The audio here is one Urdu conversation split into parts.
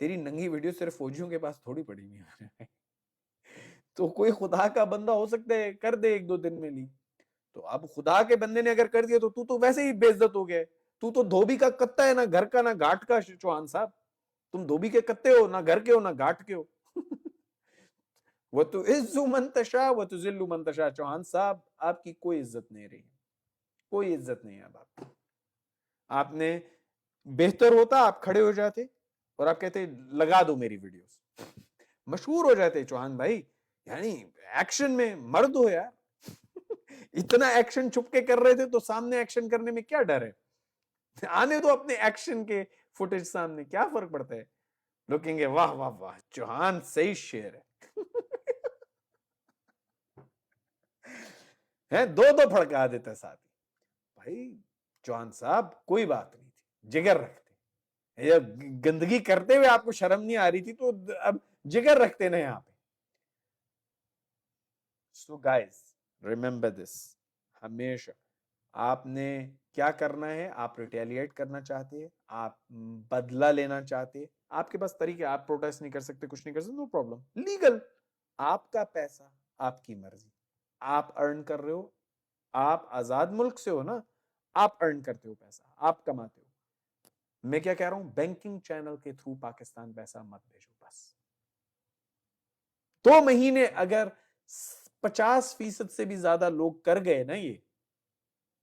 تیری ننگی ویڈیو صرف فوجیوں کے پاس تھوڑی پڑی ہوئی ہے تو کوئی خدا کا بندہ ہو سکتا ہے کر دے 1-2 دن میں لی. تو اب خدا کے بندے نے اگر کر دیا تو ویسے ہی بے عزت ہو گیا. تو دھوبی کا کتا ہے، نہ گھر کا نہ گھاٹ کا. چوہان صاحب تم دھوبی کے کتے ہو، نہ گھر کے ہو نہ گھاٹ کے ہو. وَتُعِزُّ مَن تَشَاءُ وَتُذِلُّ مَن تَشَاءُ. چوہان صاحب آپ کی کوئی عزت نہیں رہی، کوئی عزت نہیں ہے. اب آپ نے بہتر ہوتا آپ کھڑے ہو جاتے اور آپ کہتے لگا دو میری ویڈیوز، مشہور ہو جاتے. چوہان بھائی یعنی ایکشن میں مرد ہو یار. اتنا ایکشن چھپ کے کر رہے تھے تو سامنے ایکشن کرنے میں کیا ڈر ہے؟ آنے تو اپنے ایکشن کے فوٹیج سامنے، کیا فرق پڑتا ہے؟ لوگ کہیں گے واہ واہ واہ چوہان صحیح شعر ہے. دو پھڑکا دیتا ساتھ. بھائی چوہان صاحب کوئی بات نہیں تھی، جگر رکھتے. گندگی کرتے ہوئے آپ کو شرم نہیں آ رہی تھی تو اب جگر رکھتے نا یہاں پہ. سو گائز ریممبر دس، ہمیشہ آپ نے کیا کرنا ہے. آپ ریٹیلیٹ کرنا چاہتے ہیں، آپ بدلہ لینا چاہتے ہیں، آپ کے پاس طریقے. آپ پروٹیسٹ نہیں کر سکتے، کچھ نہیں کر سکتے، نو پرابلم، لیگل. آپ کا پیسہ آپ کی مرضی، آپ ارن کر رہے ہو، آپ آزاد ملک سے ہو نا، آپ ارن کرتے ہو پیسہ، آپ کماتے ہو. میں کیا کہہ رہا ہوں، بینکنگ چینل کے تھرو پاکستان پیسہ مت بھیجو. بس 2 مہینے اگر 50% سے بھی زیادہ لوگ کر گئے نا یہ،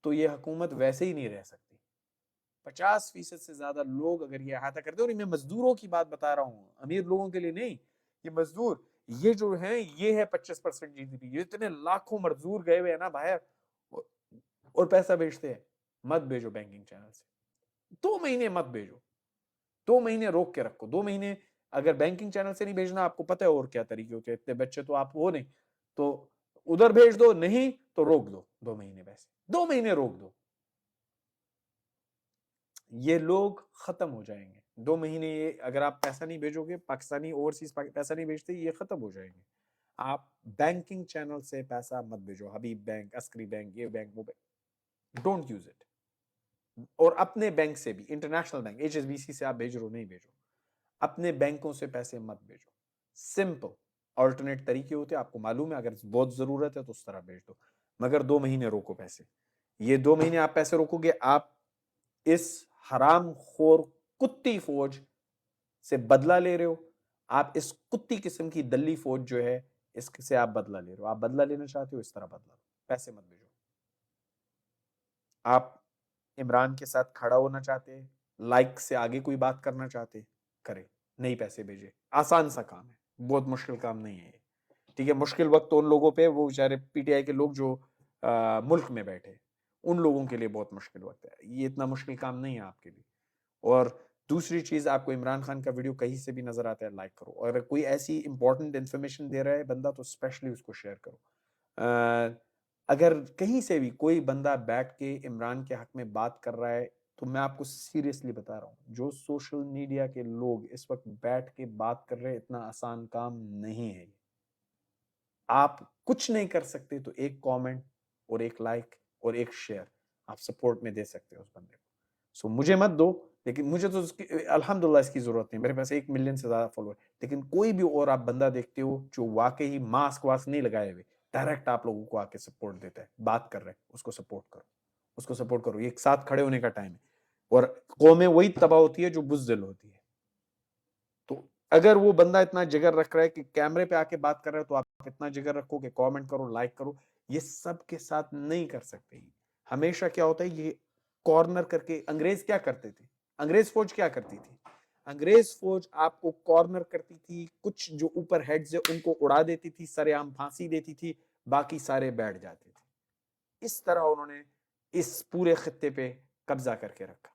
تو یہ حکومت ویسے ہی نہیں رہ سکتی. 50% سے زیادہ لوگ اگر یہ احاطہ کرتے، اور میں مزدوروں کی بات بتا رہا ہوں، امیر لوگوں کے لیے نہیں. یہ مزدور یہ جو ہیں، یہ ہے 25% جی ڈی پی. یہ اتنے لاکھوں مزدور گئے ہوئے ہیں نا باہر اور پیسہ بیچتے ہیں. مت بھیجو بینکنگ چینل سے. 2 مہینے مت بھیجو، 2 مہینے روک کے رکھو. 2 مہینے اگر بینکنگ چینل سے نہیں بھیجنا، آپ کو پتہ ہے اور کیا طریقے ہوتے ہیں. اتنے بچے تو آپ ہو نہیں تو ادھر بھیج دو، نہیں تو روک دو 2 مہینے. پیسے 2 مہینے روک دو. یہ لوگ ختم ہو جائیں گے 2 مہینے. یہ اگر آپ پیسہ نہیں بھیجو گے، پاکستانی اوورسیز پیسہ نہیں بھیجتے، یہ ختم ہو جائیں گے. آپ بینکنگ چینل سے پیسہ مت بھیجو. حبیب بینک، عسکری بینک، یہ بینک، وہ بینک، ڈونٹ یوز اٹ. اور اپنے بینک سے بھی، international bank H S B C سے آپ بھیج رہے ہو، نہیں بھیجو. اپنے بینکوں سے پیسے مت بھیجو. سمپل آلٹرنیٹ طریقے ہوتے ہیں، آپ کو معلوم ہے. اگر بہت ضرورت ہے تو اس طرح بھیج دو، مگر 2 مہینے روکو پیسے. یہ 2 مہینے آپ پیسے روکو گے، آپ اس حرام خور کتی فوج سے بدلہ لے رہے ہو. آپ اس کتی قسم کی دلی فوج جو ہے، اس سے آپ بدلہ لے رہے ہو. آپ بدلہ لینا چاہتے ہو، اس طرح بدلہ لو، پیسے مت بھیجو. آپ عمران کے ساتھ کھڑا ہونا چاہتے ہیں، لائک سے آگے کوئی بات کرنا چاہتے، کرے، نہیں پیسے بھیجے. آسان سا کام ہے، بہت مشکل کام نہیں ہے. ٹھیک ہے، مشکل وقت تو ان لوگوں پہ، وہ بیچارے پی ٹی آئی کے لوگ جو ملک میں بیٹھے، ان لوگوں کے لیے بہت مشکل وقت ہے. یہ اتنا مشکل کام نہیں ہے آپ کے لیے. اور دوسری چیز، آپ کو عمران خان کا ویڈیو کہیں سے بھی نظر آتا ہے، لائک کرو. اور اگر کوئی ایسی امپورٹنٹ انفارمیشن دے رہا ہے بندہ، تو اسپیشلی اس کو شیئر کرو. اگر کہیں سے بھی کوئی بندہ بیٹھ کے عمران کے حق میں بات کر رہا ہے، تو میں آپ کو سیریسلی بتا رہا ہوں، جو سوشل میڈیا کے لوگ اس وقت بیٹھ کے بات کر رہے ہیں، اتنا آسان کام نہیں ہے. آپ کچھ نہیں کر سکتے تو ایک کامنٹ اور ایک لائک اور ایک شیئر آپ سپورٹ میں دے سکتے ہو اس بندے کو. سو مجھے مت دو، لیکن مجھے تو الحمدللہ اس کی ضرورت نہیں. میرے پاس 1 ملین سے زیادہ فالوور. لیکن کوئی بھی اور آپ بندہ دیکھتے ہو جو واقعی ماسک واسک نہیں لگائے ہوئے، ڈائریکٹ آپ لوگوں کو آ کے سپورٹ دیتا ہے، بات کر رہے ہیں، اس کو سپورٹ کرو، اس کو سپورٹ کرو. یہ ایک ساتھ کھڑے ہونے کا ٹائم ہے. اور قومیں وہی تباہ ہوتی ہے جو بزدل ہوتی ہے. تو اگر وہ بندہ اتنا جگر رکھ رہا ہے کہ کیمرے پہ آ کے بات کر رہا ہے، تو آپ اتنا جگر رکھو کہ کامنٹ کرو، لائک کرو. یہ سب کے ساتھ نہیں کر سکتے. ہمیشہ کیا ہوتا ہے، یہ کارنر کر کے. انگریز کیا کرتے تھے؟ انگریز فوج کیا کرتی تھی؟ انگریز فوج آپ کو کارنر کرتی تھی، کچھ جو اوپر ہیڈز ہے ان کو اڑا دیتی تھی، سرے عام پھانسی دیتی تھی، باقی سارے بیٹھ جاتے تھے. اس طرح انہوں نے اس پورے خطے پہ قبضہ کر کے رکھا.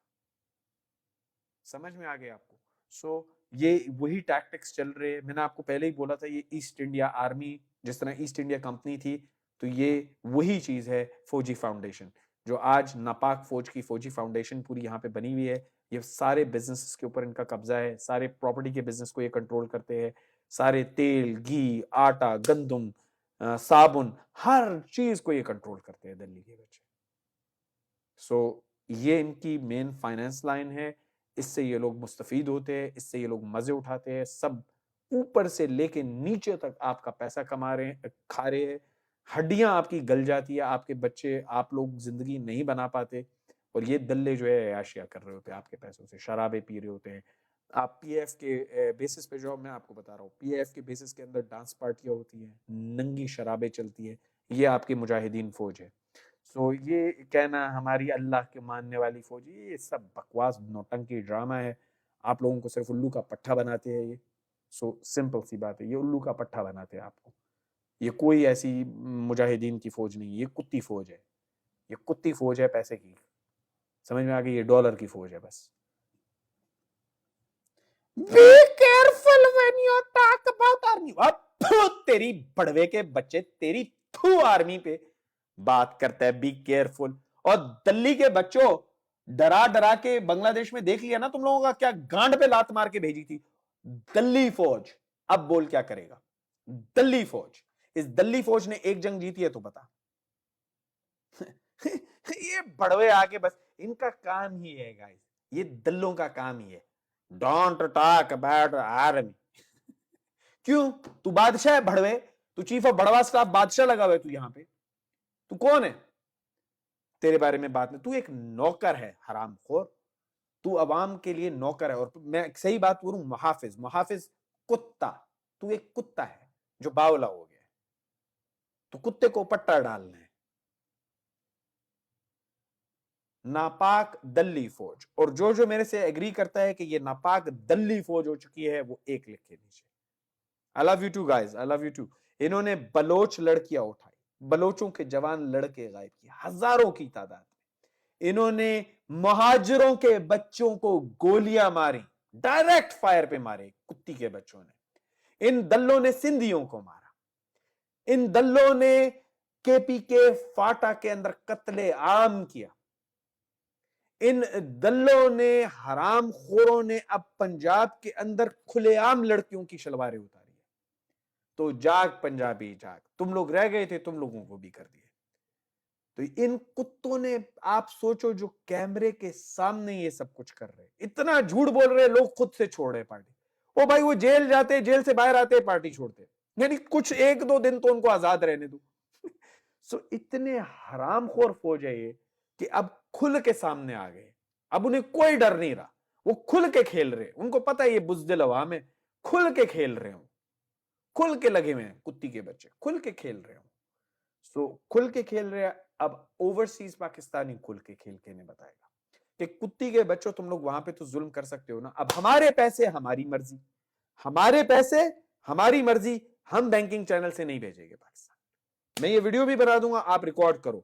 سمجھ میں آ گیا آپ کو؟ سو یہ وہی ٹیکٹکس چل رہے ہیں. میں نے آپ کو پہلے ہی بولا تھا، یہ ایسٹ انڈیا آرمی جس طرح ایسٹ انڈیا کمپنی تھی، تو یہ وہی چیز ہے فوجی فاؤنڈیشن، جو آج ناپاک فوج کی فوجی فاؤنڈیشن پوری یہاں پہ بنی ہوئی ہے. یہ سارے بزنس کے اوپر ان کا قبضہ ہے، سارے پراپرٹی کے بزنس کو یہ کنٹرول کرتے ہیں. سارے تیل، گھی، آٹا، گندم، صابن، ہر چیز کو یہ کنٹرول کرتے ہیں دلی کے بچے. سو یہ ان کی مین فائنانس لائن ہے. اس سے یہ لوگ مستفید ہوتے ہیں, اس سے یہ لوگ مزے اٹھاتے ہیں, سب اوپر سے لے کے نیچے تک آپ کا پیسہ کما رہے ہیں, کھا رہے ہیں, ہڈیاں آپ کی گل جاتی ہے, آپ کے بچے, آپ لوگ زندگی نہیں بنا پاتے, اور یہ دلے جو ہے عیاشیاں کر رہے ہوتے ہیں آپ کے پیسوں سے, شرابیں پی رہے ہوتے ہیں. آپ پی ایف کے بیسس پہ جو میں آپ کو بتا رہا ہوں, پی ایف کے بیسس کے اندر ڈانس پارٹیاں ہوتی ہیں, ننگی شرابیں چلتی ہیں, یہ آپ کی مجاہدین فوج ہے. سو یہ کہنا ہماری اللہ کے ماننے والی فوج, یہ سب بکواس نوٹنکی ڈرامہ ہے. آپ لوگوں کو صرف الو کا پٹھا بناتے ہیں یہ. سو سمپل سی بات ہے, یہ الو کا پٹھا بناتے ہیں آپ کو. یہ کوئی ایسی مجاہدین کی فوج نہیں, یہ کتی فوج ہے, یہ کتی فوج ہے پیسے کی. سمجھ میں آ گئی, یہ ڈالر کی فوج ہے بس. Be careful when you talk about army. اب تیری بڑوے کے بچے تیری آرمی پہ بات کرتا ہے, بی کیئرفل. اور دلی کے بچوں, ڈرا ڈرا کے بنگلہ دیش میں دیکھ لیا نا تم لوگوں کا کیا گانڈ پہ لات مار کے بھیجی تھی دلی فوج. اب بول کیا کرے گا دلی فوج. اس دلی فوج نے ایک جنگ جیتی ہے تو بتا. یہ بڑوے آگے بس ان کا کام ہی ہے گائز, یہ دلوں کا کام ہی ہے. Don't talk about army. کیوں؟ تو بادشاہ ہے بڑوے, تو چیف آف بڑوا اسٹاف بادشاہ لگا ہوا ہے. تو یہاں پہ تو کون ہے تیرے بارے میں بات نہیں؟ تو ایک نوکر ہے حرام خور, تو عوام کے لیے نوکر ہے. اور میں ایک صحیح بات کروں, محافظ, محافظ کتا. تو ایک کتا ہے جو باولا ہو گیا, تو کتے کو پٹا ڈالنا ہے. ناپاک دلی فوج. اور جو میرے سے ایگری کرتا ہے کہ یہ ناپاک دلی فوج ہو چکی ہے, وہ ایک لکھ کے نیچے. I love you too guys, I love you too. انہوں نے بلوچ لڑکیاں اٹھائی, بلوچوں کے جوان لڑکے غائب کیے ہزاروں کی تعداد میں. انہوں نے مہاجروں کے بچوں کو گولیاں ماری, ڈائریکٹ فائر پہ مارے کتی کے بچوں نے. ان دلوں نے سندھیوں کو مارا, ان دلوں نے کے پی کے فاٹا کے اندر قتل عام کیا. ان دلوں نے, حرام خوروں نے اب پنجاب کے اندر کھلے عام لڑکیوں کی شلواریں اتاری. تو جاگ پنجابی جاگ, تم لوگ رہ گئے تھے, تم لوگوں کو بھی کر دیے. تو ان کتوں نے, آپ سوچو, جو کیمرے کے سامنے یہ سب کچھ کر رہے, اتنا جھوٹ بول رہے, لوگ خود سے چھوڑ رہے پارٹی. او بھائی وہ جیل جاتے, جیل سے باہر آتے, پارٹی چھوڑتے, یعنی کچھ ایک دو دن تو ان کو آزاد رہنے دو. سو اتنے حرام خور فوج ہے یہ کہ اب کھل کے سامنے آ گئے. اب انہیں کوئی ڈر نہیں رہا, وہ کھل کے کھیل رہے. ان کو پتا ہے یہ بزدل عوام ہے, کھل کے کھیل رہے ہوں, کھل کے لگے ہوئے ہیں کتی کے بچے, کھل کے کھیل رہے ہوں. سو کھل کے کھیل رہے ہیں. اب اوورسیز پاکستانی کھل کے کھیل کے نے بتائے گا کہ کتی کے بچوں تم لوگ وہاں پہ تو ظلم کر سکتے ہو نا, اب ہمارے پیسے ہماری مرضی, ہمارے پیسے ہماری مرضی, ہم بینکنگ چینل سے نہیں بھیجیں گے پاکستان. میں یہ ویڈیو بھی بنا دوں گا, آپ ریکارڈ کرو.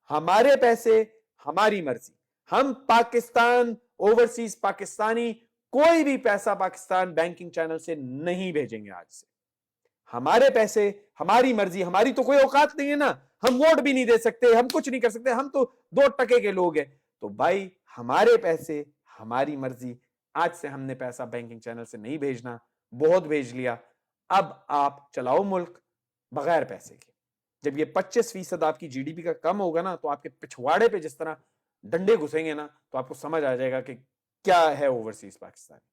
ہمارے پیسے ہماری مرضی, ہم پاکستان, اوورسیز پاکستانی کوئی بھی پیسہ پاکستان بینکنگ چینل سے نہیں بھیجیں گے. آج سے ہمارے پیسے ہماری مرضی. ہماری تو کوئی اوقات نہیں ہے نا, ہم ووٹ بھی نہیں دے سکتے, ہم کچھ نہیں کر سکتے, ہم تو 2% کے لوگ ہیں. تو بھائی ہمارے پیسے ہماری مرضی. آج سے ہم نے پیسہ بینکنگ چینل سے نہیں بھیجنا, بہت بھیج لیا. اب آپ چلاؤ ملک بغیر پیسے کے. جب یہ 25% آپ کی جی ڈی پی کا کم ہوگا نا, تو آپ کے پچھواڑے پہ جس طرح ڈنڈے گھسیں گے نا, تو آپ کو سمجھ آ جائے گا کہ کیا ہے اوورسیز پاکستانی.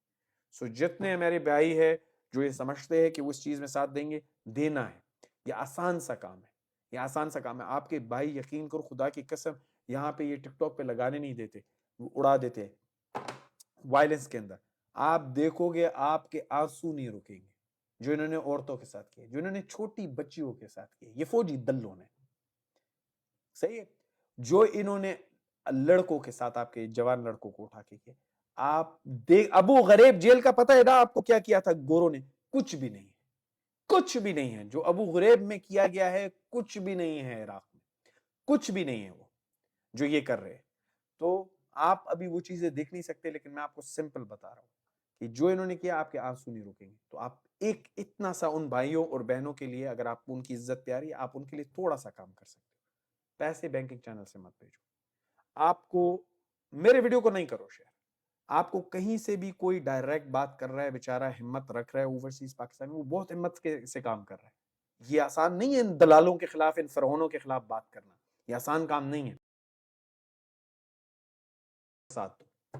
سو جتنے میرے بھائی ہے جو یہ سمجھتے ہیں کہ وہ اس چیز میں ساتھ دیں گے, دینا ہے. یہ آسان سا کام ہے, یہ آسان سا کام ہے. آپ کے بھائی یقین کرو, خدا کی قسم, یہاں پہ یہ ٹک ٹاک پہ لگانے نہیں دیتے, وہ اڑا دیتے وائلنس کے اندر. آپ دیکھو گے آپ کے آنسو نہیں رکیں گے جو انہوں نے عورتوں کے ساتھ کیے, جو انہوں نے چھوٹی بچیوں کے ساتھ کیے, یہ فوجی دلوں نے. صحیح ہے, جو انہوں نے لڑکوں کے ساتھ, آپ کے جوان لڑکوں کو اٹھا کے کیے. آپ دیکھ, ابو غریب جیل کا پتہ ہے نا آپ کو کیا کیا تھا گوروں نے؟ کچھ بھی نہیں ہے, کچھ بھی نہیں ہے. جو ابو غریب میں کیا گیا ہے کچھ بھی نہیں ہے عراق میں, کچھ بھی نہیں ہے وہ جو یہ کر رہے. تو آپ ابھی وہ چیزیں دیکھ نہیں سکتے, لیکن میں آپ کو سمپل بتا رہا ہوں کہ جو انہوں نے کیا, آپ کے آنسو نہیں رکیں گے. تو آپ ایک اتنا سا ان بھائیوں اور بہنوں کے لیے, اگر آپ کو ان کی عزت پیاری, آپ ان کے لیے تھوڑا سا کام کر سکتے ہو. پیسے بینکنگ چینل سے مت بھیجو. آپ کو میرے ویڈیو کو نہیں کرو شیئر. آپ کو کہیں سے بھی کوئی ڈائریکٹ بات کر رہا ہے, بیچارہ ہمت رکھ رہا ہے اوورسیز پاکستان میں, وہ بہت ہمت سے کام کر رہا ہے. یہ آسان نہیں ہے ان دلالوں کے خلاف, ان فرعونوں کے خلاف بات کرنا, یہ آسان کام نہیں ہے. ساتھ دو,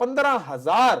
15,000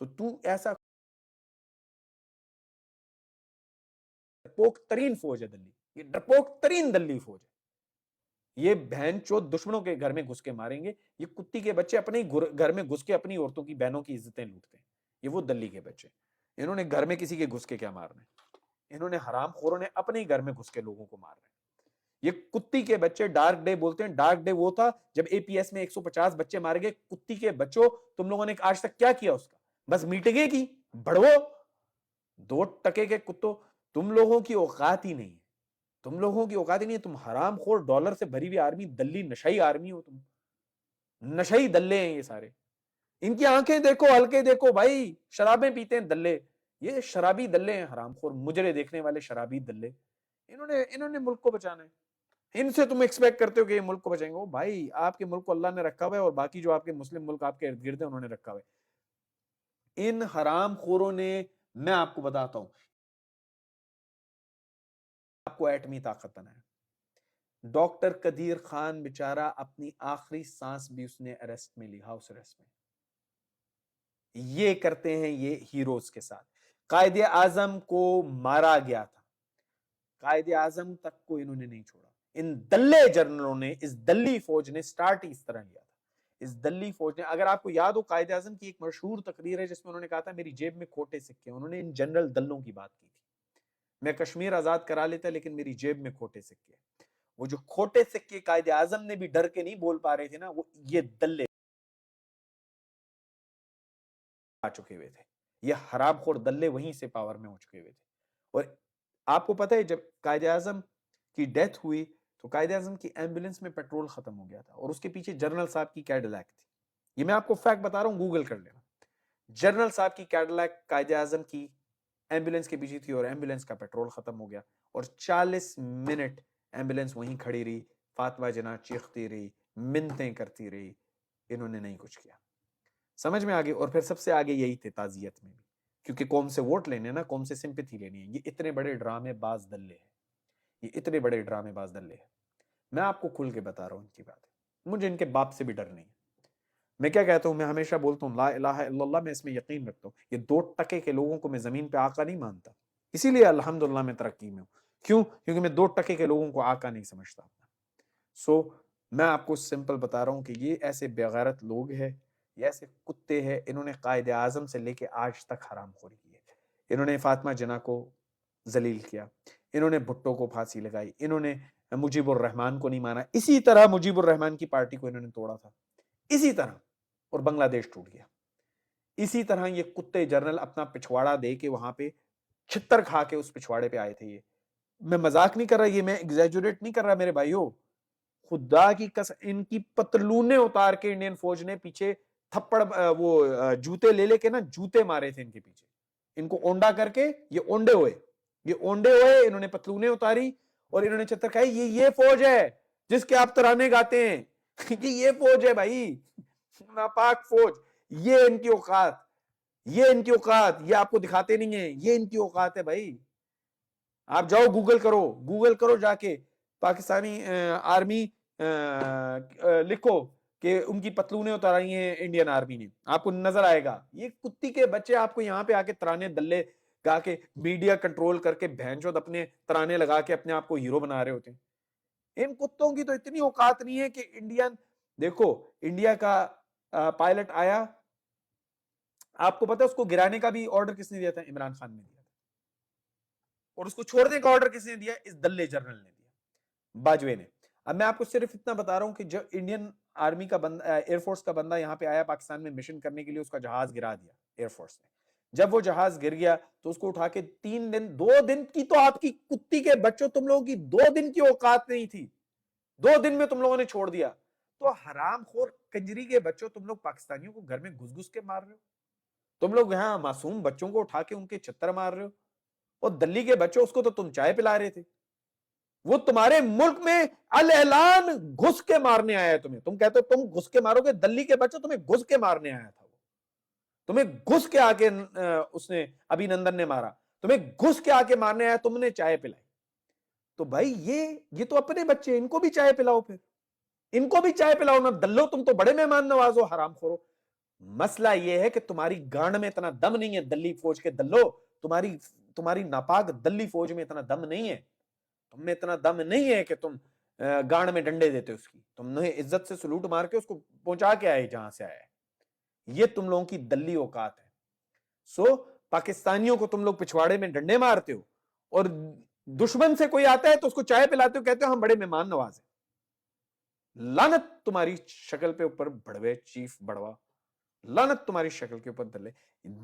تو ایسا ڈرپوک ترین فوج ہے دلی، یہ ڈرپوک ترین دلی فوج ہے، یہ بہن چود دشمنوں کے گھر میں گھس کے ماریں گے، یہ کتی کے بچے اپنے گھر میں گھس کے اپنی عورتوں کی بہنوں کی عزتیں لوٹتے ہیں، یہ وہ دلی کے بچے، انہوں نے گھر میں کسی کے گھس کے کیا مارنا ہے، انہوں نے حرام خوروں نے اپنے گھر میں گھس کے لوگوں کو مارنا ہے، یہ کتی کے بچے ڈارک ڈے بولتے ہیں، ڈارک ڈے وہ تھا جب اے پی ایس میں 150 بچے مارے گئے، کتی کے بچوں تم لوگوں نے آج تک کیا کیا اس کا، بس میٹنگیں کی، بڑھو 2 ٹکے کے کتوں، تم لوگوں کی اوقات ہی نہیں ہے، تم لوگوں کی اوقات ہی نہیں ہے، تم حرام خور ڈالر سے بھری ہوئی آرمی، دلی نشئی آرمی ہو تم، نشئی دلے ہیں یہ سارے، ان کی آنکھیں دیکھو ہلکے دیکھو بھائی، شرابیں پیتے ہیں دلے، یہ شرابی دلے ہیں حرام خور مجرے دیکھنے والے شرابی دلے، انہوں نے ملک کو بچانا ہے، ان سے تم ایکسپیکٹ کرتے ہو کہ یہ ملک کو بچائیں گے، بھائی آپ کے ملک کو اللہ نے رکھا ہوا ہے اور باقی جو آپ کے مسلم ملک آپ کے ارد گرد ہیں انہوں نے رکھا ہوا ہے، ان حرام خوروں نے، میں آپ کو بتاتا ہوں آپ کو ایٹمی طاقت بنایا، ڈاکٹر قدیر خان بیچارہ اپنی آخری سانس بھی اس نے اریسٹ میں لی، ہاؤس اریسٹ میں، یہ کرتے ہیں یہ ہیروز کے ساتھ، قائد اعظم کو مارا گیا تھا، قائد اعظم تک کو انہوں نے نہیں چھوڑا، ان دلے جنرلوں نے، اس دلی فوج نے سٹارٹ ہی اس طرح لیا تھا، اس دلی فوج نے، اگر آپ کو یاد ہو قائد اعظم کی ایک مشہور تقریر ہے جس میں انہوں نے کہا تھا میری جیب میں کھوٹے سکے، انہوں نے ان جنرل دلوں کی بات کی تھی، میں کشمیر آزاد کرا لیتا لیکن میری جیب میں کھوٹے سکے، وہ جو کھوٹے سکے قائد اعظم نے بھی ڈر کے نہیں بول پا رہے تھے نا، وہ یہ دلے آ چکے ہوئے تھے، یہ حرام خور دلے وہیں سے پاور میں ہو چکے ہوئے تھے، اور آپ کو پتہ ہے جب قائد اعظم کی ڈیتھ ہوئی تو قائد اعظم کی ایمبولینس میں پیٹرول ختم ہو گیا تھا اور اس کے پیچھے جنرل صاحب کی کیڈیلیک تھی، یہ میں آپ کو فیکٹ بتا رہا ہوں گوگل کر لینا، جنرل صاحب کی کیڈیلیک قائد اعظم کی ایمبولینس کے پیچھے تھی اور ایمبولینس کا پیٹرول ختم ہو گیا اور 40 منٹ ایمبولینس وہیں کھڑی رہی، فاطمہ جناح چیختی رہی، منتیں کرتی رہی، انہوں نے نہیں کچھ کیا، سمجھ میں آگے، اور پھر سب سے آگے یہی تھے تعزیت میں بھی، کیونکہ قوم سے ووٹ لینے نا، قوم سے سمپتھی لینی ہے، یہ اتنے بڑے ڈرامے باز دلے ہیں، یہ اتنے بڑے ڈرامے باز دلے ہیں، میں آپ کو کھل کے بتا رہا ہوں ان کی بات، مجھے ان کے باپ سے بھی ڈر نہیں ہے، میں کیا کہتا ہوں، میں ہمیشہ بولتا ہوں لا الہ الا اللہ، میں اس میں یقین رکھتا ہوں، یہ 2 ٹکے کے لوگوں کو میں زمین پہ آقا نہیں مانتا، اسی لیے الحمدللہ میں ترقی میں ہوں، کیوں؟ کیونکہ میں 2 ٹکے کے لوگوں کو آقا نہیں سمجھتا، سو میں آپ کو سمپل بتا رہا ہوں کہ یہ ایسے بےغیرت لوگ ہیں، یہ ایسے کتے ہیں، انہوں نے قائد اعظم سے لے کے آج تک حرام خوری کی ہے، انہوں نے فاطمہ جناح کو ذلیل کیا، انہوں نے بھٹو کو پھانسی لگائی، انہوں نے مجیب الرحمان کو نہیں مانا، اسی طرح مجیب الرحمان کی پارٹی کو انہوں نے توڑا تھا، اسی طرح، اور بنگلہ دیش ٹوٹ گیا، اسی طرح یہ کتے جنرل اپنا پچھواڑا دے کے وہاں پہ چھتر کھا کے اس پچھواڑے پہ آئے تھے، یہ میں مذاق نہیں کر رہا، یہ میں ایگزیجوریٹ نہیں کر رہا میرے بھائیوں، خدا کی قسم ان کی پتلونے اتار کے انڈین فوج نے پیچھے تھپڑ وہ جوتے لے لے کے نا جوتے مارے تھے ان کے پیچھے، ان کو اونڈا کر کے، یہ اونڈے ہوئے، یہ اونڈے ہوئے، انہوں نے پتلونے اتاری اور انہوں نے چھتر کھائی، یہ فوج ہے جس کے آپ ترانے گاتے ہیں، یہ فوج ہے بھائی، ناپاک فوج، یہ ان کی اوقات، یہ ان کی اوقات، یہ آپ کو دکھاتے نہیں ہیں، یہ ان کی اوقات ہے بھائی، آپ جاؤ گوگل کرو جا کے پاکستانی آرمی لکھو کہ ان کی پتلونیں اتاری ہیں انڈین آرمی نے، آپ کو نظر آئے گا، یہ کتی کے بچے آپ کو یہاں پہ آ کے ترانے دلے گا کے میڈیا کنٹرول کر کے بہنچود اپنے ترانے لگا کے اپنے آپ کو ہیرو بنا رہے ہوتے ہیں، ان کتوں کی تو اتنی اوقات نہیں ہے کہ انڈین، دیکھو انڈیا کا پائلٹ آیا، آپ کو پتا اس کو گرانے کا بھی آرڈر کس نے دیا تھا؟ عمران خان نے دیا تھا، اور اس کو چھوڑنے کا آرڈر کس نے دیا؟ اس دلے جنرل نے دیا، باجوے نے۔ اب میں آپ کو صرف اتنا بتا رہا ہوں کہ جو انڈین آرمی کا بندہ، ایئر فورس کا بندہ یہاں پہ آیا پاکستان میں مشن کرنے کے لیے، اس کا جہاز گرا دیا ایئر فورس نے، جب وہ جہاز گر گیا تو اس کو اٹھا کے 2 دن کی، تو آپ کی کتی کے بچوں تم لوگوں کی 2 دن کی اوقات نہیں تھی، 2 دن میں تم لوگوں نے چھوڑ دیا، تو حرام خور کنجری کے بچوں تم لوگ پاکستانیوں کو گھر میں گھس گھس کے مار رہے ہو، تم لوگ یہاں معصوم بچوں کو اٹھا کے ان کے چھتر مار رہے ہو، اور دلی کے بچوں اس کو تو تم چائے پلا رہے تھے، وہ تمہارے ملک میں الاعلان گھس کے مارنے آیا ہے تمہیں، تم کہتے ہو تم گھس کے مارو گے، دلی کے بچوں تمہیں گھس کے مارنے آیا تھا، وہ تمہیں گھس کے آ کے اس نے ابھی نندن نے مارا، تمہیں گھس کے آ کے مارنے آیا، تم نے چائے پلائی، تو بھائی یہ تو اپنے بچے، ان کو بھی چائے پلاؤ، پھر ان کو بھی چائے پلاؤ نا، دلو تم تو بڑے مہمان نواز ہو، حرام خورو، مسئلہ یہ ہے کہ تمہاری گانڈ میں اتنا دم نہیں ہے دلی فوج کے دلو, تمہاری ناپاک دلی فوج میں اتنا دم نہیں ہے, تم میں اتنا دم نہیں ہے کہ تم گانڈ میں ڈنڈے دیتے اس کی, تم نے عزت سے سلوٹ مار کے اس کو پہنچا کے آئے جہاں سے آیا ہے. یہ تم لوگوں کی دلی اوقات ہے. سو پاکستانیوں کو تم لوگ پچھواڑے میں ڈنڈے مارتے ہو, اور دشمن سے کوئی آتا ہے تو اس کو چائے پلاتے ہو, کہتے ہو ہم بڑے مہمان نواز ہیں. لعنت تمہاری شکل پہ اوپر بڑوے چیف بڑوا, لعنت تمہاری شکل کے اوپر دلے.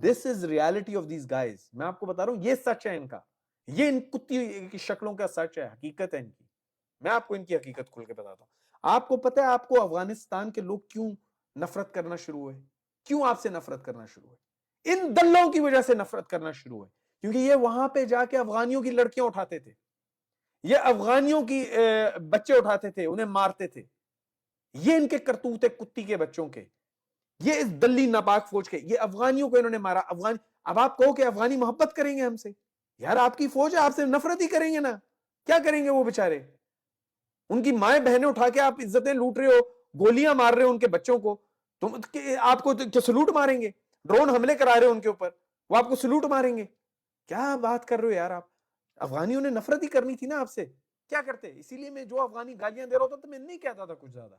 This is reality of these guys. میں آپ کو بتا رہا ہوں یہ سچ ہے ان کا, یہ ان کتی کی شکلوں کا سچ ہے, حقیقت ہے ان کی. میں آپ کو ان کی حقیقت کھل کے بتاتا ہوں. آپ کو پتہ ہے آپ کو افغانستان کے لوگ کیوں نفرت کرنا شروع ہوئے, کیوں آپ سے نفرت کرنا شروع ہوئے؟ ان دلوں کی وجہ سے نفرت کرنا شروع ہوئے, کیونکہ یہ وہاں پہ جا کے افغانیوں کی لڑکیاں اٹھاتے تھے, یہ افغانیوں کی بچے اٹھاتے تھے, انہیں مارتے تھے. یہ ان کے کرتوت کتی کے بچوں کے, یہ اس دلی ناپاک فوج کے, یہ افغانیوں کو انہوں نے مارا. اب آپ کہو کہ افغانی محبت کریں گے ہم سے, یار آپ کی فوج ہے, آپ سے نفرت ہی کریں گے نا. کیا کریں گے وہ بےچارے؟ ان کی مائیں بہنیں اٹھا کے آپ عزتیں لوٹ رہے ہو, گولیاں مار رہے ہو ان کے بچوں کو, تم آپ کو سلوٹ ماریں گے؟ ڈرون حملے کرا رہے ہو ان کے اوپر, وہ آپ کو سلوٹ ماریں گے؟ کیا بات کر رہے ہو یار آپ؟ افغانیوں نے نفرت ہی کرنی تھی نا آپ سے, کیا کرتے؟ اسی لیے میں جو افغانی گالیاں دے رہا ہوتا تو میں نہیں کہتا تھا کچھ زیادہ.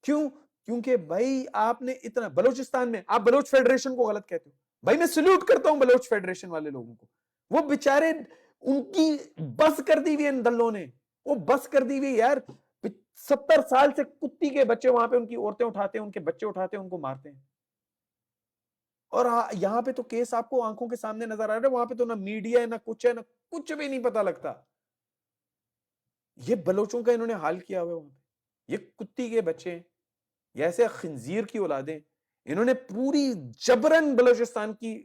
کیوں؟ کیونکہ بھائی آپ نے اتنا, بلوچستان میں آپ بلوچ فیڈریشن کو غلط کہتے ہو. بھائی میں سلوٹ کرتا ہوں بلوچ فیڈریشن والے لوگوں کو, وہ بےچارے ان کی بس کر دی ہوئی ان دلوں نے, وہ بس کر دی ہوئی یار. 70 سال سے کتی کے بچے وہاں پہ ان کی عورتیں اٹھاتے ہیں, ان کے بچے اٹھاتے ہیں, ان کو مارتے ہیں. اور یہاں پہ تو کیس آپ کو آنکھوں کے سامنے نظر آ رہا ہے, وہاں پہ تو نہ میڈیا ہے, نہ کچھ ہے, نہ کچھ بھی نہیں پتا لگتا. یہ بلوچوں کا انہوں نے حال کیا ہوا ہے وہاں پہ, یہ کتی کے بچے ہیں, یہ ایسے خنزیر کی اولادیں, انہوں نے پوری جبرن بلوچستان کی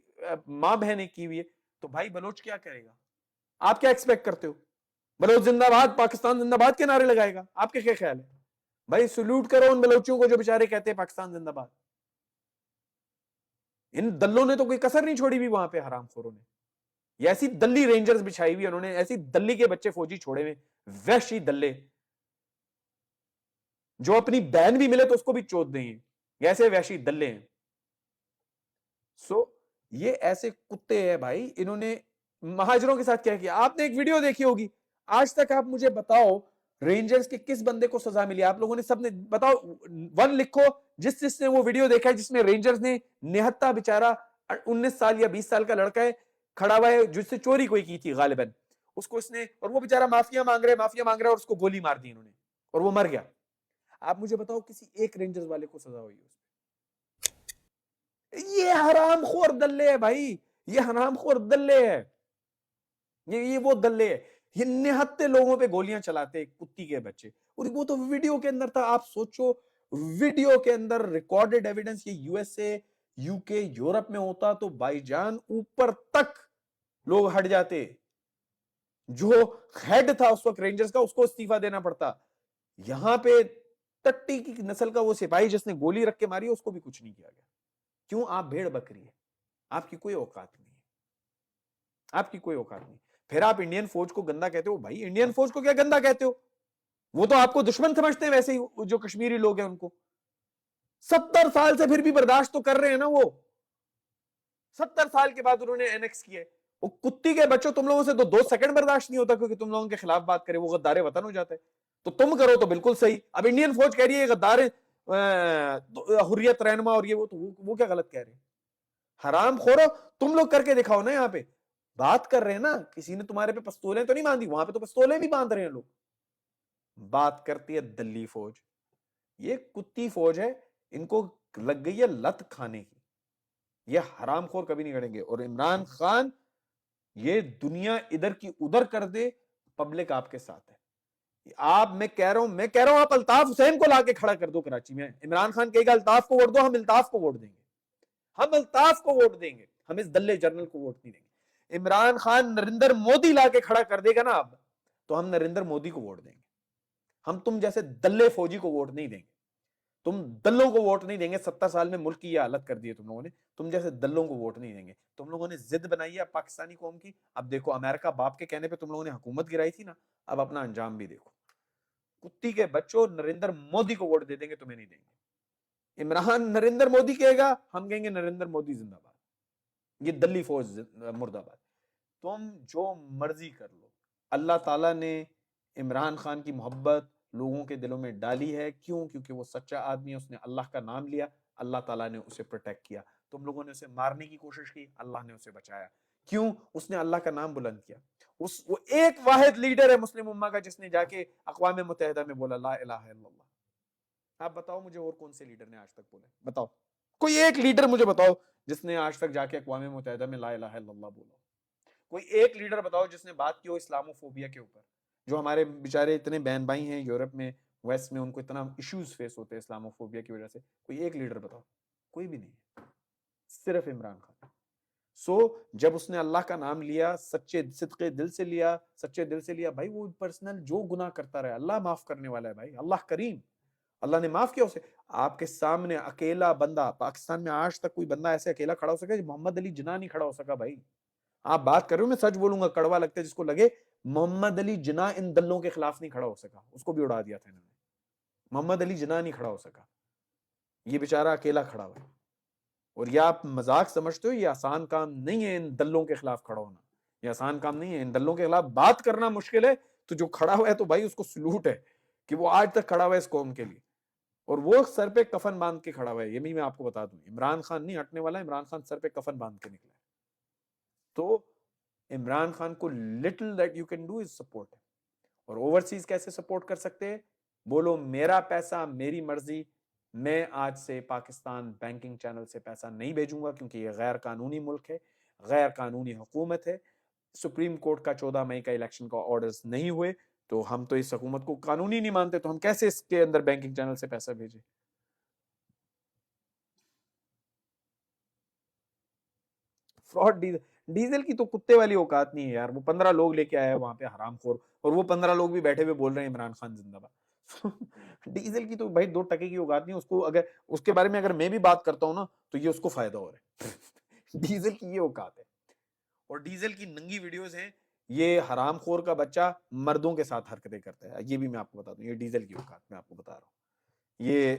ماں بہنیں کی ہوئی ہے. تو بھائی بلوچ کیا کرے گا؟ آپ کیا ایکسپیکٹ کرتے ہو؟ بلوچ زندہ باد, پاکستان زندہ باد کے نعرے لگائے گا؟ آپ کے کیا خیال ہے؟ بھائی سلوٹ کرو ان بلوچوں کو جو بیچارے کہتے ہیں پاکستان زندہ باد. ان دلوں نے تو کوئی کسر نہیں چھوڑی بھی وہاں پہ, حرام خوروں نے. یہ ایسی دلی رینجرز بچھائی ہوئی انہوں نے, ایسی دلی کے بچے فوجی چھوڑے ہوئے, وحشی دلے, جو اپنی بہن بھی ملے تو اس کو بھی چوت دیں, ایسے وحشی دلے ہیں. سو یہ ایسے کتے ہیں بھائی. انہوں نے مہاجروں کے ساتھ کیا کیا؟ آپ نے ایک ویڈیو دیکھی ہوگی, آج تک آپ مجھے بتاؤ رینجرز کے کس بندے کو سزا ملی؟ آپ لوگوں نے سب نے بتاؤ, ون لکھو جس نے وہ ویڈیو دیکھا ہے جس میں رینجرز نے نہتا بیچارہ 19 سال یا 20 سال کا لڑکا ہے کھڑا ہوا ہے, جس سے چوری کوئی کی تھی غالباً, اس کو اس نے, اور وہ بیچارہ معافیا مانگ رہا ہے, اور اس کو گولی مار دی انہوں نے, اور وہ مر گیا. آپ مجھے بتاؤ کسی ایک رینجرز والے کو سزا ہوئی اس پہ؟ یہ حرام خور دلے ہے بھائی, یہ حرام خور دلے ہے, یہ وہ دلے ہے, یہ نہتے لوگوں پہ گولیاں چلاتے کتی کے بچے. اور وہ تو ویڈیو کے اندر تھا. آپ سوچو ویڈیو کے اندر ریکارڈڈ ایویڈنس, یہ یو ایس اے, یو کے, یورپ میں ہوتا تو بھائی جان اوپر تک لوگ ہٹ جاتے. جو ہیڈ تھا اس وقت رینجرز کا, اس کو استعفیٰ دینا پڑتا. یہاں پہ ٹٹی کی نسل کا وہ سپاہی جس نے گولی رکھ کے ماری, اس کو بھی کچھ نہیں کیا گیا. کیوں؟ آپ بھیڑ بکری ہے, آپ کی کوئی اوقات نہیں ہے, آپ کی کوئی اوقات نہیں. پھر آپ انڈین فوج کو گندا کہتے ہو. بھائی انڈین فوج کو کیا گندا کہتے ہو؟ وہ تو آپ کو دشمن سمجھتے ہیں ویسے ہی جو کشمیری لوگ ہیں ان کو. 70 سال سے پھر بھی برداشت تو کر رہے ہیں نا وہ, 70 سال کے بعد انہوں نے اینیکس کیا. وہ کتی کے بچوں, تم لوگوں سے تو 2 سیکنڈ برداشت نہیں ہوتا کیونکہ تم لوگوں کے خلاف بات کرے, وہ غدار وطن ہو جاتا ہے. تو تم کرو تو بالکل صحیح. اب انڈین فوج کہہ رہی ہے غدار حریت رہنما, اور یہ وہ کیا غلط کہہ رہے ہیں؟ حرام خورو, تم لوگ کر کے دکھاؤ نا. یہاں پہ بات کر رہے ہیں نا, کسی نے تمہارے پہ پستولیں تو نہیں باندھی, وہاں پہ تو پستولیں بھی باندھ رہے ہیں لوگ. بات کرتی ہے دلی فوج, یہ کتی فوج ہے, ان کو لگ گئی ہے لت کھانے کی. یہ حرام خور کبھی نہیں کریں گے. اور عمران خان یہ دنیا ادھر کی ادھر کر دے, پبلک آپ کے ساتھ ہے. آپ, میں کہہ رہا ہوں آپ الطاف حسین کو لا کے کھڑا کر دو کراچی میں. عمران خان کہے گا الطاف کو ووٹ دو, ہم الطاف کو ووٹ دیں گے, ہم الطاف کو ووٹ دیں گے, ہم اس دلے جنرل کو ووٹ نہیں دیں گے. عمران خان نریندر مودی لا کے کھڑا کر دے گا نا اب, تو ہم نریندر مودی کو ووٹ دیں گے. ہم تم جیسے دلے فوجی کو ووٹ نہیں دیں گے, تم دلوں کو ووٹ نہیں دیں گے. 70 سال میں ملک کی یہ حالت کر دی ہے تم لوگوں نے, تم جیسے دلوں کو ووٹ نہیں دیں گے. تم لوگوں نے ضد بنائی ہے پاکستانی قوم کی. اب دیکھو امریکہ باپ کے کہنے پہ تم لوگوں نے حکومت گرائی تھی نا, اب اپنا انجام بھی دیکھو. کتی کے بچوں, نریندر مودی کو ووٹ دے دیں گے, تمہیں نہیں دیں گے. عمران نریندر مودی کہے گا، ہم کہیں گے نریندر مودی زندہ باد، یہ دلی فوج مرد آباد۔ تم جو مرضی کر لو، اللہ تعالیٰ نے عمران خان کی محبت لوگوں کے دلوں میں ڈالی ہے، کیوں؟ کیونکہ وہ سچا آدمی ہے، اس نے اللہ کا نام لیا، اللہ تعالیٰ نے اسے پروٹیکٹ کیا۔ تم لوگوں نے اسے مارنے کی کوشش کی، اللہ نے اسے بچایا، کیوں؟ اس نے اللہ کا نام بلند کیا۔ وہ ایک واحد لیڈر ہے مسلم امہ کا جس نے جا کے اقوام متحدہ میں بولا لا الہ الا اللہ۔ آپ بتاؤ مجھے اور کون سے لیڈر نے آج تک بولا؟ بتاؤ کوئی ایک لیڈر مجھے بتاؤ جس نے آج تک جا کے اقوام متحدہ میں لا الہ الا اللہ بولا۔ کوئی ایک لیڈر بتاؤ جس نے بات کی ہو اسلامو فوبیا کے اوپر، جو ہمارے بیچارے اتنے بہن بھائی ہیں یورپ میں، ویسٹ میں، ان کو اتنا ایشوز فیس ہوتے ہیں اسلامو فوبیا کی وجہ سے، کوئی ایک لیڈر بتاؤ۔ کوئی بھی نہیں ہے، صرف عمران خان۔ سو جب اس نے اللہ کا نام لیا، سچے صدقے دل سے لیا، سچے دل سے لیا، بھائی وہ پرسنل جو گناہ کرتا رہا، اللہ معاف کرنے والا ہے بھائی، اللہ کریم، اللہ نے معاف کیا اسے۔ آپ کے سامنے اکیلا بندہ، پاکستان میں آج تک کوئی بندہ ایسے اکیلا کھڑا ہو سکا؟ محمد علی جناح نہیں کھڑا ہو سکا بھائی۔ آپ بات کر رہے ہو، میں سچ بولوں گا، کڑوا لگتا ہے جس کو لگے، محمد علی جناح ان دلوں کے خلاف نہیں کھڑا ہو سکا، اس کو بھی اڑا دیا تھا انہوں نے۔ محمد علی جناح نہیں کھڑا ہو سکا، یہ بیچارہ اکیلا کھڑا ہوا ہے۔ اور یہ آپ مذاق سمجھتے ہو، یہ آسان کام نہیں ہے ان دلوں کے خلاف کھڑا ہونا، یہ آسان کام نہیں ہے، ان دلوں کے خلاف بات کرنا مشکل ہے، تو جو کھڑا ہوا ہے تو بھائی اس کو سلوٹ ہے کہ وہ آج تک کھڑا ہوا ہے اس قوم کے لیے، اور وہ سر پہ کفن باندھ کے کھڑا ہوا ہے۔ یہ بھی میں آپ کو بتا دوں، عمران خان نہیں ہٹنے والا، عمران خان سر پہ کفن باندھ کے نکلا ہے۔ تو عمران خان کو little that you can do is support، اور اوورسیز کیسے سپورٹ کر سکتے ہیں؟ بولو میرا پیسہ میری مرضی، میں آج سے پاکستان بینکنگ چینل سے پیسہ نہیں بھیجوں گا، کیونکہ یہ غیر قانونی ملک ہے، غیر قانونی حکومت ہے۔ سپریم کورٹ کا 14 مئی کا الیکشن کا آرڈرز نہیں ہوئے، تو ہم تو اس حکومت کو قانونی نہیں مانتے، تو ہم کیسے اس کے اندر بینکنگ چینل سے پیسہ بھیجیں؟ فراڈ ڈیزل کی تو کتے والی اوقات نہیں ہے یار، وہ 15 لوگ لے کے آیا وہاں پہ حرام خور، اور وہ 15 لوگ بھی بیٹھے ہوئے بول رہے ہیں عمران خان زندہ باد۔ ڈیزل کی تو بھائی 2 ٹکے کی اوقات نہیں، اس کو اگر اس کے بارے میں اگر میں بھی بات کرتا ہوں نا تو یہ اس کو فائدہ ہو رہا ہے۔ ڈیزل کی یہ اوقات ہے، اور ڈیزل کی ننگی ویڈیوز ہیں، یہ حرام خور کا بچہ مردوں کے ساتھ حرکتیں کرتا ہے، یہ بھی میں آپ کو بتا دوں، یہ ڈیزل کی اوقات میں آپ کو بتا رہا ہوں۔ یہ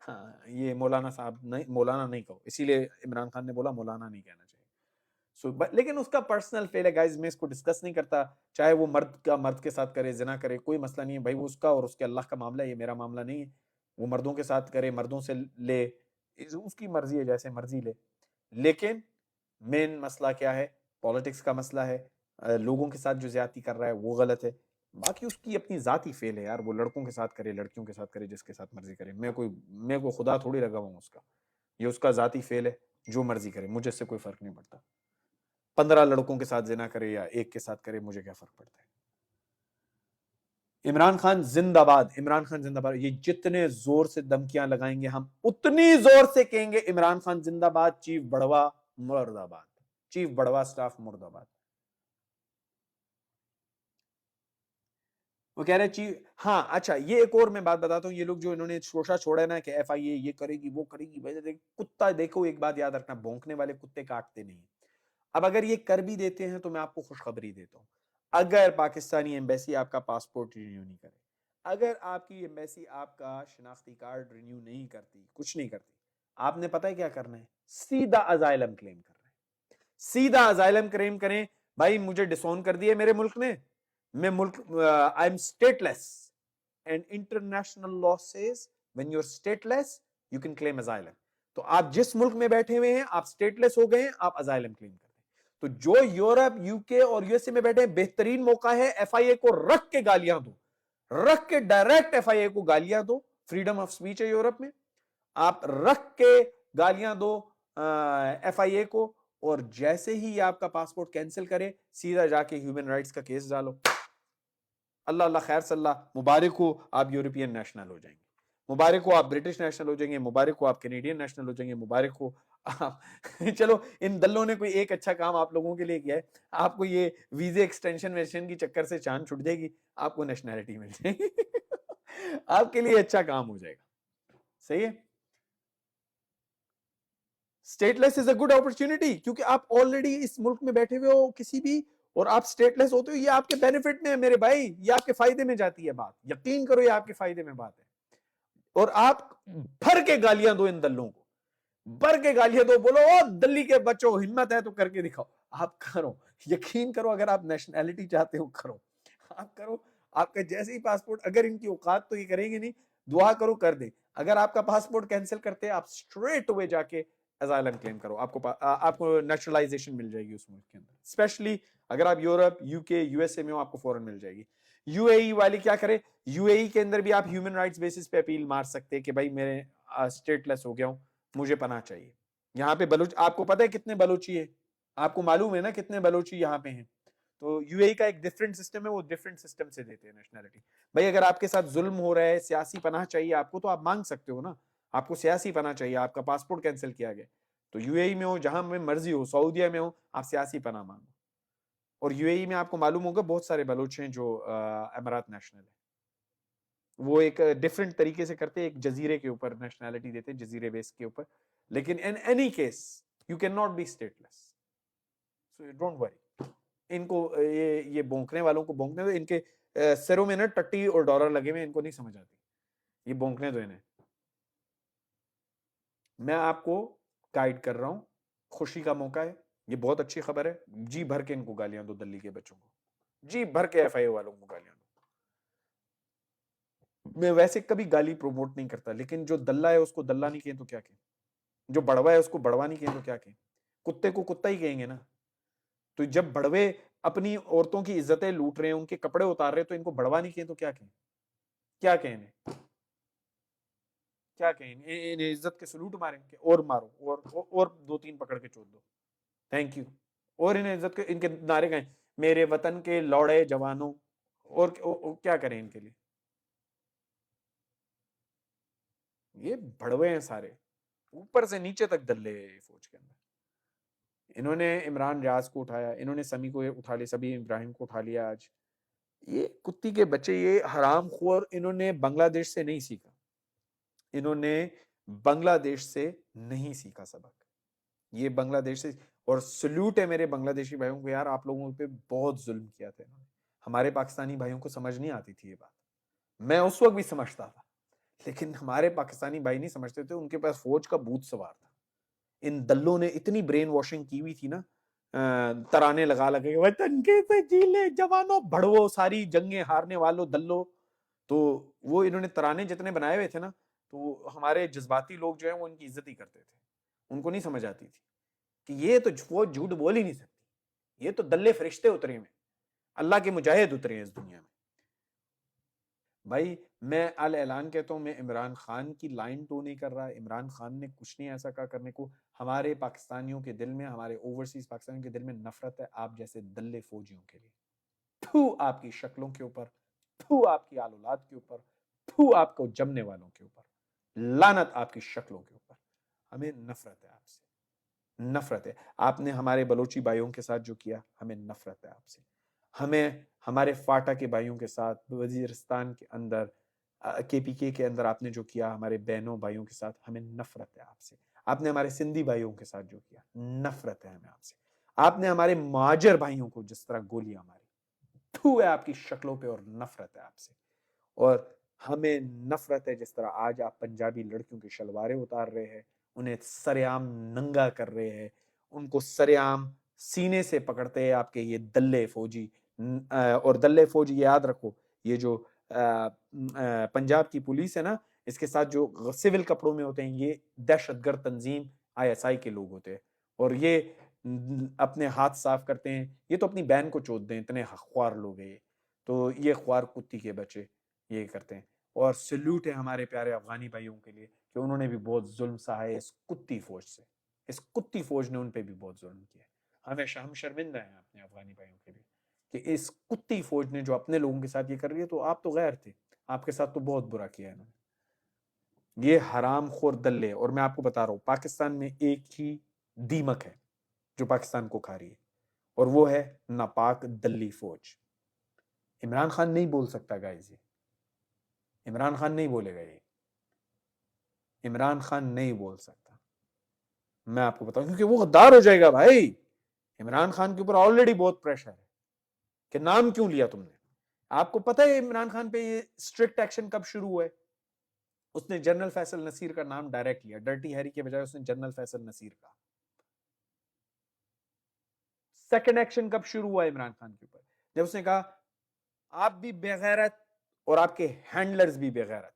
ہاں، یہ مولانا صاحب نہیں، مولانا نہیں کہو، اسی لیے عمران خان نے بولا مولانا نہیں کہنا چاہیے۔ لیکن اس کا پرسنل فیل ہے گائز، میں اس کو ڈسکس نہیں کرتا، چاہے وہ مرد کے ساتھ کرے، زنا کرے، کوئی مسئلہ نہیں ہے بھائی، وہ اس کا اور اس کے اللہ کا معاملہ ہے، یہ میرا معاملہ نہیں ہے۔ وہ مردوں کے ساتھ کرے، مردوں سے لے، اس کی مرضی ہے، جیسے مرضی لے۔ لیکن مین مسئلہ کیا ہے؟ پالیٹکس کا مسئلہ ہے، لوگوں کے ساتھ جو زیادتی کر رہا ہے وہ غلط ہے۔ باقی اس کی اپنی ذاتی فیل ہے یار، وہ لڑکوں کے ساتھ کرے، لڑکیوں کے ساتھ کرے، جس کے ساتھ مرضی کرے، میں کوئی خدا تھوڑی لگا ہوں اس کا، یہ اس کا ذاتی فیل ہے، جو مرضی کرے، مجھے اس سے کوئی فرق نہیں پڑتا۔ 15 لڑکوں کے ساتھ زنا کرے یا ایک کے ساتھ کرے، مجھے کیا فرق پڑتا ہے؟ عمران خان زندہ باد، عمران خان زندہ باد۔ یہ جتنے زور سے دھمکیاں لگائیں گے ہم اتنی زور سے کہیں گے عمران خان زندہ باد، چیف بڑوا مرد آباد، چیف بڑوا سٹاف مرد آباد۔ وہ کہہ رہے چیف، ہاں اچھا، یہ ایک اور میں بات بتاتا ہوں، یہ لوگ جو انہوں نے شوشہ چھوڑا ہے نا کہ ایف آئی اے یہ کرے گی وہ کرے گی، کتا دیکھو ایک بات یاد رکھنا، بھونکنے والے کتے کاٹتے نہیں۔ اب اگر یہ کر بھی دیتے ہیں تو میں آپ کو خوشخبری دیتا ہوں، اگر پاکستانی ایمبیسی آپ کا پاسپورٹ رینیو نہیں کرے، اگر آپ کی ایمبیسی آپ کا شناختی کارڈ رینیو نہیں کرتی، کچھ نہیں کرتی، آپ نے پتہ ہے کیا کرنا ہے؟ سیدھا ازائلم کلیم کرنا ہے، سیدھا ازائلم کلیم کریں۔ بھائی مجھے ڈسون کر دیے میرے ملک نے، میں ملک I am stateless, and international law says when you're stateless you can claim asylum۔ تو آپ جس ملک میں بیٹھے ہوئے ہیں آپ اسٹیٹلیس ہو گئے ہیں، آپ ازائلم کلیم کرتے ہیں۔ تو جو یورپ، یو کے اور یو ایس اے میں بیٹھے ہیں، بہترین موقع ہے، ایف آئی اے کو رکھ کے گالیاں دو، رکھ کے ڈائریکٹ ایف آئی اے کو گالیاں دو، فریڈم آف سپیچ ہے یورپ میں، آپ رکھ کے گالیاں دو ایف آئی اے کو، اور جیسے ہی آپ کا پاسپورٹ کینسل کرے سیدھا جا کے ہیومن رائٹس کا کیس ڈالو، اللہ اللہ خیر صلی اللہ، مبارک ہو آپ یورپین نیشنل ہو جائیں گے، مبارک ہو آپ برٹش نیشنل ہو جائیں گے، مبارک ہو آپ کینیڈین نیشنل ہو جائیں گے، مبارک ہو چلو ان دلوں نے کوئی ایک اچھا کام آپ لوگوں کے لیے کیا ہے، آپ کو یہ ویزے ایکسٹینشن ویشن کی چکر سے چاند چھٹ جائے گی، آپ کو نیشنلٹی مل جائے گی آپ کے لیے اچھا کام ہو جائے گا، صحیح ہے۔ State less is a good opportunity, کیونکہ آپ آلریڈی اس ملک میں بیٹھے ہوئے ہو کسی بھی، اور آپ اسٹیٹ لیس ہوتے ہو، یہ آپ کے بینیفٹ میں ہے میرے بھائی، یہ آپ کے فائدے میں جاتی ہے بات، یقین کرو یہ آپ کے فائدے میں بات ہے۔ اور آپ بھر کے گالیاں دو ان دلوں کو، بھر کے گالیاں دو، بولو او دلی کے بچوں ہمت ہے تو کر کے دکھاؤ. آپ کرو، یقین کرو، اگر آپ نیشنلٹی چاہتے ہو کرو، آپ کرو. آپ کا جیسے ہی پاسپورٹ، اگر ان کی اوقات تو یہ کریں گے نہیں، دعا کرو کر دیں. اگر آپ کا پاسپورٹ کینسل کرتے ہیں، آپ اسٹریٹ اوے جا کے اسائلم کلیم کرو، آپ کو نیچرلائزیشن مل جائے گی اس ملک کے اندر. اسپیشلی اگر آپ یورپ، یو کے، یو ایس اے میں ہو، آپ کو فوراً مل جائے گی. یو اے ای والے کیا کرے، یو اے ای کے اندر بھی آپ ہیومن رائٹس بیسس پہ اپیل مار سکتے کہ بھائی میں اسٹیٹ لیس ہو گیا ہوں، مجھے پناہ چاہیے. یہاں پہ بلوچ، آپ کو پتہ ہے کتنے بلوچی ہے، آپ کو معلوم ہے نا کتنے بلوچی یہاں پہ ہیں. تو یو اے ای کا ایک ڈفرینٹ سسٹم ہے، وہ ڈفرینٹ سسٹم سے دیتے ہیں نیشنلٹی. بھائی اگر آپ کے ساتھ ظلم ہو رہا ہے، سیاسی پناہ چاہیے آپ کو، تو آپ مانگ سکتے ہو نا. آپ کو سیاسی پناہ چاہیے، آپ کا پاسپورٹ کینسل کیا گیا، تو یو اے ای میں ہو، جہاں میں مرضی ہو، سعودیہ میں ہو، آپ سیاسی پناہ مانگو. اور یو اے ای میں آپ کو معلوم ہوگا بہت سارے بلوچ ہیں جو امارات نیشنل ہیں. وہ ایک ڈفرینٹ طریقے سے کرتے ہیں، ایک جزیرے کے اوپر نیشنلٹی دیتے ہیں، جزیرے بیس کے اوپر. لیکن in any case you can not be stateless, so don't worry. ان کو یہ بونکنے والوں کو بونکنے دو، ان کے سروں میں نا ٹٹی اور ڈالر لگے ہوئے، ان کو نہیں سمجھ آتی، یہ بونکنے دو انہیں. میں آپ کو گائیڈ کر رہا ہوں، خوشی کا موقع ہے، یہ بہت اچھی خبر ہے. جی بھر کے ان کو گالیاں دو، دلی کے بچوں کو جی بھر کے ایف آئی اے والوں کو گالیاں دو. میں ویسے کبھی گالی پروموٹ نہیں کرتا، لیکن جو دلہ ہے اس کو دلہ نہیں کہیں تو کیا کہیں، جو بڑوا ہے اس کو بڑوا نہیں کہیں تو کیا کہیں. کتے کو کتا ہی کہیں گے نا. تو جب بڑوے اپنی عورتوں کی عزتیں لوٹ رہے ہیں، ان کے کپڑے اتار رہے ہیں، تو ان کو بڑوا نہیں کہیں تو کیا کہیں، کیا کہیں انہیں، کیا کہیں انہیں عزت کے سلوٹ ماریں کہ اور مارو اور دو تین پکڑ کے چوٹ دو، تھینک یو. اور انہیں عزت کے ان کے نعرے گئے، میرے وطن کے لوڑے جوانوں، اور کیا کریں ان کے لیے. یہ بڑوے ہیں سارے، اوپر سے نیچے تک دلے فوج کے اندر. انہوں نے عمران ریاض کو اٹھایا، انہوں نے سمی کو اٹھا لیا، سبھی ابراہیم کو اٹھا لیا. آج یہ کتی کے بچے، یہ حرام خور، انہوں نے بنگلہ دیش سے نہیں سیکھا، انہوں نے بنگلہ دیش سے نہیں سیکھا سبق، یہ بنگلہ دیش سے. اور سلوٹ ہے میرے بنگلہ دیشی بھائیوں کو، یار آپ لوگوں پہ بہت ظلم کیا تھا انہوں نے. ہمارے پاکستانی بھائیوں کو سمجھ نہیں آتی تھی یہ بات، میں اس وقت بھی سمجھتا تھا، لیکن ہمارے پاکستانی بھائی نہیں سمجھتے تھے، ان کے پاس فوج کا بھوت سوار تھا. ان دلوں نے اتنی برین واشنگ کی ہوئی تھی نا، ترانے لگا لگے وطن کے سجیلے جوانوں، بڑوو، ساری جنگیں ہارنے والوں دلوں. تو وہ انہوں نے ترانے جتنے بنائے ہوئے تھے نا، تو ہمارے جذباتی لوگ جو ہیں وہ ان کی عزت ہی کرتے تھے. ان کو نہیں سمجھ آتی تھی کہ یہ تو وہ جھوٹ بول ہی نہیں سکتی، یہ تو دلے فرشتے اترے ہیں، اللہ کے مجاہد اترے ہیں اس دنیا میں. بھائی میں اعلان کہتا ہوں، میں عمران خان کی لائن ٹو نہیں کر رہا. عمران خان نے کچھ نہیں ایسا کہا کرنے کو. ہمارے پاکستانیوں کے دل میں، ہمارے اوورسیز پاکستانیوں کے دل میں نفرت ہے آپ جیسے دلے فوجیوں کے لیے. تھو آپ کی شکلوں کے اوپر، تھو آپ کی آل اولاد کے اوپر، تھو آپ کو جمنے والوں کے اوپر، لعنت آپ کی شکلوں کے اوپر. ہمیں نفرت ہے آپ سے، نفرت ہے. آپ نے ہمارے بلوچی بھائیوں کے ساتھ جو کیا، ہمیں نفرت ہے آپ سے. ہمیں ہمارے فاٹا کے بھائیوں کے ساتھ، وزیرستان کے اندر، کے پی کے اندر آپ نے جو کیا ہمارے بہنوں بھائیوں کے ساتھ، ہمیں نفرت ہے آپ سے. آپ نے ہمارے سندھی بھائیوں کے ساتھ جو کیا، نفرت ہے ہمیں آپ سے. آپ نے ہمارے مہاجر بھائیوں کو جس طرح گولیاں ماری، تھو ہے آپ کی شکلوں پہ، اور نفرت ہے آپ سے. اور ہمیں نفرت ہے جس طرح آج آپ پنجابی لڑکیوں کی شلواریں اتار رہے ہیں، انہیں سریعام ننگا کر رہے ہیں، ان کو سریعام سینے سے پکڑتے ہیں آپ کے یہ دلے فوجی. اور دلے فوجی یاد رکھو، یہ جو پنجاب کی پولیس ہے نا، اس کے ساتھ جو سول کپڑوں میں ہوتے ہیں، یہ دہشت گرد تنظیم آئی ایس آئی کے لوگ ہوتے ہیں. اور یہ اپنے ہاتھ صاف کرتے ہیں، یہ تو اپنی بہن کو چوت دیں، اتنے خوار لوگ ہیں. تو یہ خوار کتی کے بچے یہ کرتے ہیں. اور سلوٹ ہے ہمارے پیارے افغانی بھائیوں کے لیے کہ انہوں نے بھی بہت ظلم سہا ہے اس کتی فوج سے. اس کتی فوج نے ان پہ بھی بہت ظلم کیا. ہمیشہ ہم شرمندہ ہیں اپنے افغانی بھائیوں کے لیے کہ اس کتی فوج نے جو اپنے لوگوں کے ساتھ یہ کر رہی ہے. تو آپ تو غیر تھے، آپ کے ساتھ تو بہت برا کیا ہے انہوں نے. یہ حرام خور دلے. اور میں آپ کو بتا رہا ہوں، پاکستان میں ایک ہی دیمک ہے جو پاکستان کو کھا رہی ہے، اور وہ ہے ناپاک دلی فوج. عمران خان نہیں بول سکتا گائز، یہ عمران خان نہیں بولے گا، یہ عمران خان نہیں بول سکتا. میں آپ کو بتاؤں کیونکہ وہ غدار ہو جائے گا. بھائی عمران خان کے اوپر آلریڈی بہت پریشر ہے کہ نام کیوں لیا تم نے. آپ کو پتہ ہے عمران خان پہ یہ اسٹرکٹ ایکشن کب شروع ہوا ہے؟ اس نے جنرل فیصل نصیر کا نام ڈائریکٹ لیا, ڈرٹی ہیری کے بجائے اس نے جنرل فیصل نصیر کا. سیکنڈ ایکشن کب شروع ہوا عمران خان کے اوپر؟ جب اس نے کہا آپ بھی بغیرت اور آپ کے ہینڈلرز بھی بغیرت.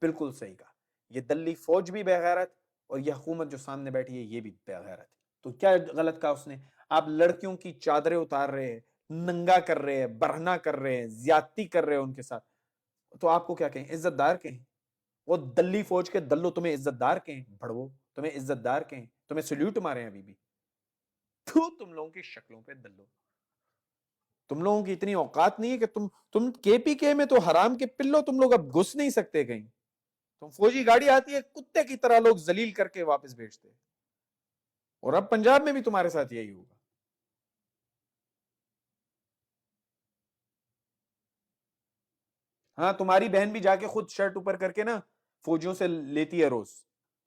بالکل صحیح کہا, یہ دلی فوج بھی بغیرت اور یہ حکومت جو سامنے بیٹھی ہے یہ بھی بغیرت. تو کیا غلط کہا اس نے؟ آپ لڑکیوں کی چادریں اتار رہے ہیں, ننگا کر رہے ہیں, برہنا کر رہے ہیں, زیادتی کر رہے ہیں ان کے ساتھ, تو آپ کو کیا کہیں؟ عزت دار کہیں؟ وہ دلی فوج کے دلو تمہیں عزت دار کہیں؟ بڑھو تمہیں عزت دار کہیں؟ تمہیں سلیوٹ مارے ہیں ابھی بھی؟ تو تم لوگوں کی شکلوں پہ دلو, تم لوگوں کی اتنی اوقات نہیں ہے کہ تم کے پی کے میں تو حرام کے پلو تم لوگ اب گھس نہیں سکتے کہیں. تم فوجی گاڑی آتی ہے کتے کی طرح لوگ ذلیل کر کے واپس بھیجتے, اور اب پنجاب میں بھی تمہارے ساتھ یہی ہوگا. ہاں تمہاری بہن بھی جا کے خود شرٹ اوپر کر کے نا فوجیوں سے لیتی ہے روز,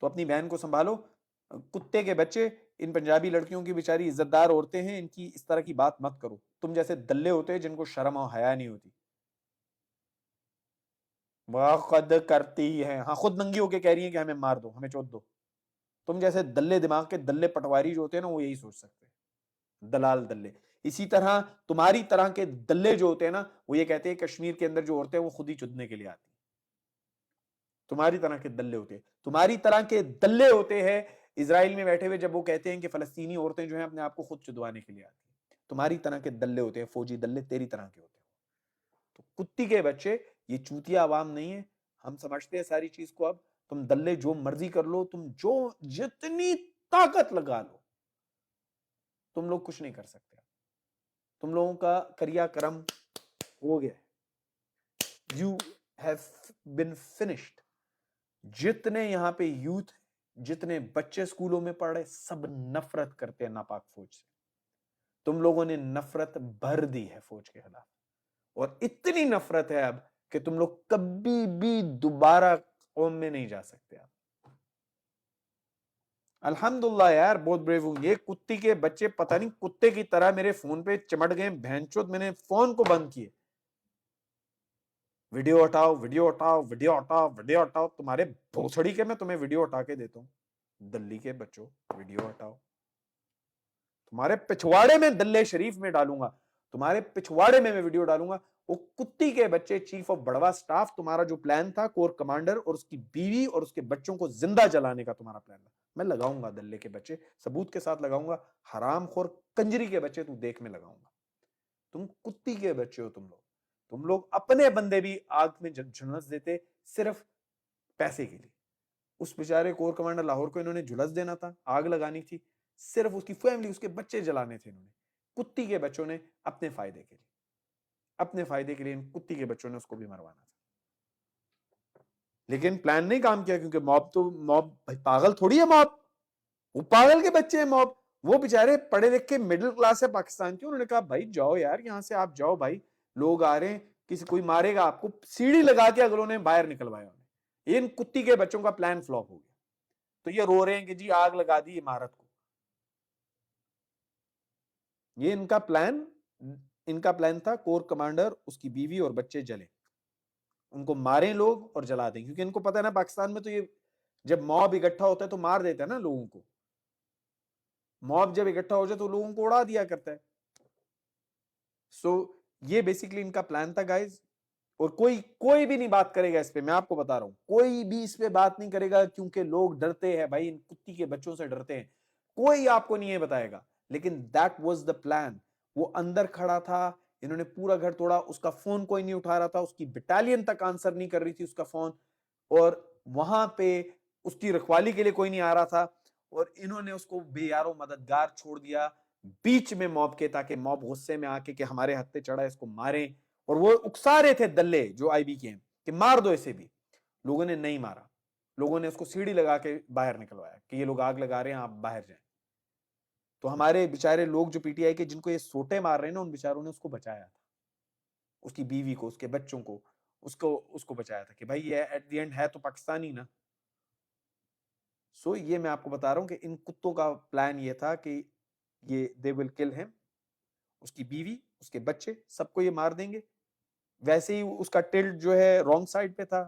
تو اپنی بہن کو سنبھالو. کتے کے بچے, ان پنجابی لڑکیوں کی بیچاری عزت دار عورتیں ہیں, ان کی اس طرح کی بات مت کرو. تم جیسے دلے ہوتے ہیں جن کو شرم اور حیا نہیں ہوتی. وہ خود کرتی ہے, ہاں خود ننگی ہو کے کہہ رہی ہیں کہ ہمیں مار دو, ہمیں چوت دو. تم جیسے دلے دماغ کے دلے پٹواری جو ہوتے ہیں نا وہ یہی سوچ سکتے ہیں, دلال دلے. اسی طرح تمہاری طرح کے دلے جو ہوتے ہیں نا وہ یہ کہتے ہیں کشمیر کے اندر جو عورتیں وہ خود ہی چدنے کے لیے آتی. تمہاری طرح کے دلے ہوتے ہیں, تمہاری طرح کے دلے ہوتے ہیں اسرائیل میں بیٹھے ہوئے جب وہ کہتے ہیں کہ فلسطینی عورتیں جو ہیں اپنے آپ کو خود چدوانے کے لیے آتی ہیں. تمہاری طرح کے دلے ہوتے ہیں, فوجی دلے تیری طرح کے ہوتے ہیں. تو کتی کے بچے, یہ چوتیا عوام نہیں ہے, ہم سمجھتے ہیں ساری چیز کو. اب تم دلے جو مرضی کر لو, تم جو جتنی طاقت لگا لو, تم لوگ کچھ نہیں کر سکتے. تم لوگوں کا کریا کرم ہو گیا, یو ہیو بین فنشڈ. جتنے یہاں پہ یوتھ, جتنے بچے اسکولوں میں پڑھ رہے, سب نفرت کرتے ہیں ناپاک فوج سے. تم لوگوں نے نفرت بھر دی ہے فوج کے خلاف, اور اتنی نفرت ہے اب کہ تم لوگ کبھی بھی دوبارہ قوم میں نہیں جا سکتے. آپ الحمدللہ یار بہت بریو ہوں. یہ کتی کے بچے پتہ نہیں کتے کی طرح میرے فون پہ چمٹ گئے, بہنچود میں نے فون کو بند کیے. ویڈیو ہٹاؤ, ویڈیو ہٹاؤ, ویڈیو ہٹاؤ, ویڈیو ہٹاؤ. تمہارے بھوسڑی کے میں تمہیں ویڈیو ہٹا کے دیتا ہوں, دلی کے بچوں ویڈیو ہٹاؤ. تمہارے پچھواڑے میں دلے شریف میں ڈالوں گا, تمہارے پچھواڑے میں ویڈیو ڈالوں گا. وہ کتی کے بچے, چیف آف بڑوا سٹاف, تمہارا جو پلان تھا کور کمانڈر اور اس کی بیوی اور اس کے بچوں کو زندہ جلانے کا تمہارا پلان تھا, میں لگاؤں گا دلے کے بچے, ثبوت کے ساتھ لگاؤں گا. حرام خور کنجری کے بچے تو دیکھ میں لگاؤں گا. تم کتی کے بچے ہو. تم لوگ اپنے بندے بھی آگ میں جھلس دیتے صرف پیسے کے لیے. اس بیچارے کور کمانڈر لاہور کو انہوں نے جھلس دینا تھا, آگ لگانی تھی, صرف اس کی فیملی, اس کے بچے جلانے تھے انہوں نے. کتی کے بچوں نے اپنے فائدے کے لیے, اپنے فائدے کے لیے ان کتی کے بچوں نے اس کو بھی مروانا تھا. لیکن پلان نہیں کام کیا, کیونکہ موب تو موب پاگل تھوڑی ہے. موب وہ پاگل کے بچے ہیں. موب وہ بیچارے پڑھے لکھے مڈل کلاس ہے پاکستان کے, انہوں نے کہا بھائی جاؤ یار یہاں سے, آپ جاؤ بھائی, لوگ آ رہے ہیں, کسی کوئی مارے گا آپ کو. سیڑھی لگا کے اگلوں نے باہر نکلوایا. ان کتی کے بچوں کا پلان فلاپ ہو گیا, تو یہ رو رہے ہیں کہ جی آگ لگا دی عمارت کو. یہ ان کا پلان تھا کور کمانڈر, اس کی بیوی اور بچے جلیں, ان کو ماریں لوگ اور جلا دیں. کیونکہ ان کو پتا ہے نا پاکستان میں تو یہ جب موب اکٹھا ہوتا ہے تو مار دیتا ہے نا لوگوں کو. موب جب اکٹھا ہو جائے تو لوگوں کو اڑا دیا کرتا ہے. سو یہ بیسیکلی ان کا پلان تھا گائز. اور کوئی بھی نہیں بات کرے گا اس پہ, میں آپ کو بتا رہا ہوں, کوئی بھی اس پہ بات نہیں کرے گا, کیونکہ لوگ ڈرتے ہیں بھائی, ان کتی کے بچوں سے ڈرتے ہیں. کوئی آپ کو نہیں یہ بتائے گا. لیکن دیٹ واز دا پلان. وہ اندر کھڑا تھا, انہوں نے پورا گھر توڑا, اس کا فون کوئی نہیں اٹھا رہا تھا, اس کی بٹالین تک آنسر نہیں کر رہی تھی اس کا فون, اور وہاں پہ اس کی رکھوالی کے لیے کوئی نہیں آ رہا تھا, اور انہوں نے اس کو بے یارو مددگار چھوڑ دیا بیچ میں موب کے, تاکہ موب غصے میں آ کے کہ ہمارے ہتھے چڑھا اس کو ماریں. اور وہ اکسا رہے تھے دلے جو آئی بی کے ہیں کہ مار دو اسے بھی. لوگوں نے نہیں مارا, لوگوں نے اس کو سیڑھی لگا کے باہر نکلوایا کہ یہ لوگ آگ لگا رہے ہیں, آپ باہر جائیں. تو ہمارے بیچارے لوگ جو پی ٹی آئی کے جن کو یہ سوٹے مار رہے ہیں نا, ان بیچاروں نے اس کو بچایا تھا, اس کی بیوی کو, اس کے بچوں کو, اس کو بچایا تھا کہ بھائی یہ ایٹ دی اینڈ ہے تو پاکستانی نا. سو یہ میں آپ کو بتا رہا ہوں کہ ان کتوں کا پلان یہ تھا کہ یہ دے ول کل ہم, اس کی بیوی, اس کے بچے, سب کو یہ مار دیں گے. ویسے ہی اس کا ٹلٹ جو ہے رانگ سائڈ پہ تھا,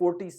40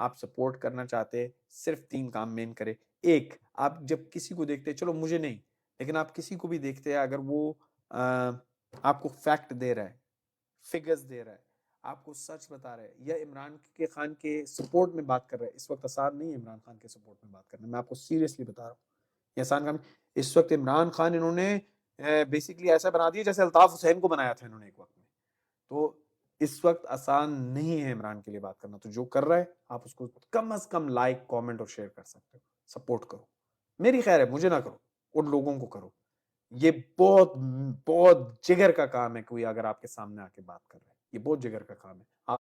آپ سپورٹ کرنا چاہتے صرف 3 کام مین کرے. ایک, آپ جب کسی کو دیکھتے, چلو مجھے نہیں, لیکن آپ کسی کو بھی دیکھتے ہیں, اگر وہ آپ کو فیکٹ دے رہا ہے, فگرز دے رہا ہے, آپ کو سچ بتا رہا ہے, یا عمران خان کے سپورٹ میں بات کر رہا ہے, اس وقت آسان نہیں ہے عمران خان کے سپورٹ میں بات کرنا, میں آپ کو سیریسلی بتا رہا ہوں, یہ آسان کام. اس وقت عمران خان انہوں نے بیسیکلی ایسا بنا دیا جیسے الطاف حسین کو بنایا تھا انہوں نے ایک وقت میں. تو اس وقت آسان نہیں ہے عمران کے لیے بات کرنا. تو جو کر رہا ہے آپ اس کو کم از کم لائک, کامنٹ اور شیئر کر سکتے ہو, سپورٹ کرو. میری خیر ہے, مجھے نہ کرو, ان لوگوں کو کرو. یہ بہت بہت جگر کا کام ہے, کوئی اگر آپ کے سامنے آ کے بات کر رہا ہے, یہ بہت جگر کا کام ہے, آپ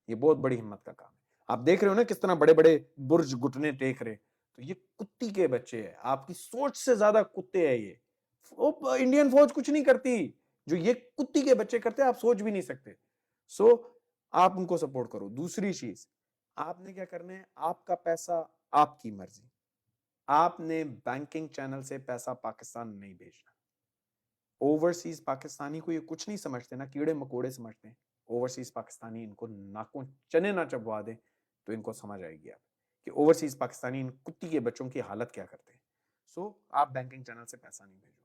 یہ بہت بڑی ہمت کا کام ہے. آپ دیکھ رہے ہو نا کس طرح بڑے بڑے برج گھٹنے ٹیک رہے, تو یہ کتی کے بچے ہیں, آپ کی سوچ سے زیادہ کتے ہیں یہ. انڈین فوج کچھ نہیں کرتی, جو یہ کتی کے بچے کرتے ہیں آپ سوچ بھی نہیں سکتے. سو آپ ان کو سپورٹ کرو. دوسری چیز, آپ نے کیا کرنا ہے, آپ کا پیسہ آپ کی مرضی, آپ نے بینکنگ چینل سے پیسہ پاکستان نہیں بھیجنا. اوورسیز پاکستانی کو یہ کچھ نہیں سمجھتے نا, کیڑے مکوڑے سمجھتے ہیں. اوورسیز پاکستانی ان کو ناکوں چنے نہ چبوا دیں تو ان کو سمجھ آئے گی آپ کہ اوورسیز پاکستانی ان کتی کے بچوں کی حالت کیا کرتے ہیں. سو آپ بینکنگ چینل سے پیسہ نہیں بھیجو,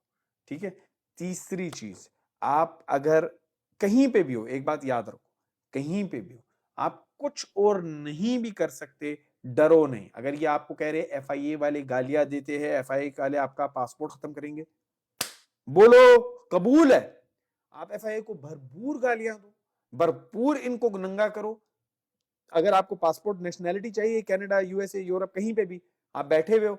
ٹھیک ہے. تیسری چیز, آپ اگر کہیں پہ بھی ہو, ایک بات یاد رکھو, کہیں پہ بھی ہو, آپ کچھ اور نہیں بھی کر سکتے, ڈرو نہیں. اگر یہ آپ کو کہہ رہے ایف آئی اے والے گالیاں دیتے ہیں, ایف آئی اے والے آپ کا پاسپورٹ ختم کریں گے, بولو قبول ہے. آپ ایف آئی اے کو بھرپور گالیاں دو, بھرپور ان کو ننگا کرو. اگر آپ کو پاسپورٹ نیشنلٹی چاہیے, Canada, U S A, Europe, کہیں پہ بھی آپ بیٹھے ہوئے ہو,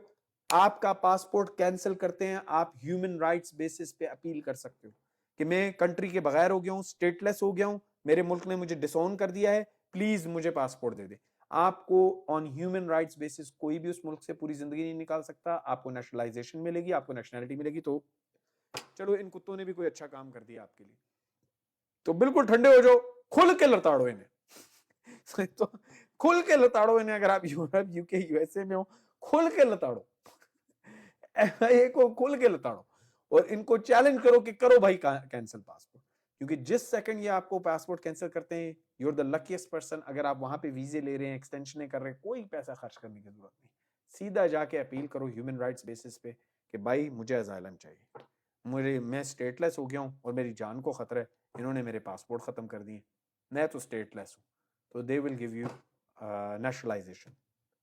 آپ کا پاسپورٹ کینسل کرتے ہیں, آپ ہیومن رائٹس بیسس پہ اپیل کر سکتے ہو کہ میں کنٹری کے بغیر ہو گیا ہوں, اسٹیٹ لیس ہو گیا ہوں, میرے ملک نے مجھے ڈس اون کر دیا ہے, پلیز مجھے پاسپورٹ دے دے. آپ کو آن ہیومن رائٹس بیسس کوئی بھی اس ملک سے پوری زندگی نہیں نکال سکتا. آپ کو نیشنلائزیشن ملے گی, آپ کو نیشنلٹی ملے گی. تو چلو ان کتوں نے بھی کوئی اچھا کام کر دیا آپ کے لیے, تو بالکل ٹھنڈے ہو جاؤ, کھل کے لتاڑو انہیں. تو کھل کے لتاڑو انہیں. اگر آپ یورپ, یو کے, یو ایس اے میں ہو, کھل کے لتاڑو ایف آئی اے کو, کھل کے لتاڑو, اور ان کو چیلنج کرو کہ کرو بھائی کینسل پاسپورٹ. کیونکہ جس سیکنڈ یہ آپ کو پاسپورٹ کینسل کرتے ہیں, you are the luckiest person. اگر آپ وہاں پہ ویزے لے رہے ہیں, ایکسٹینشنیں کر رہے ہیں, کوئی پیسہ خرچ کرنے کی ضرورت نہیں, سیدھا جا کے اپیل کرو ہیومن رائٹس بیسس پہ کہ بھائی مجھے اسائلم چاہیے, میں اسٹیٹ لیس ہو گیا ہوں اور میری جان کو خطرہ ہے, انہوں نے میرے پاسپورٹ ختم کر دیے, میں تو اسٹیٹ لیس ہوں, تو دے ول گیو یو نیشنلائزیشن.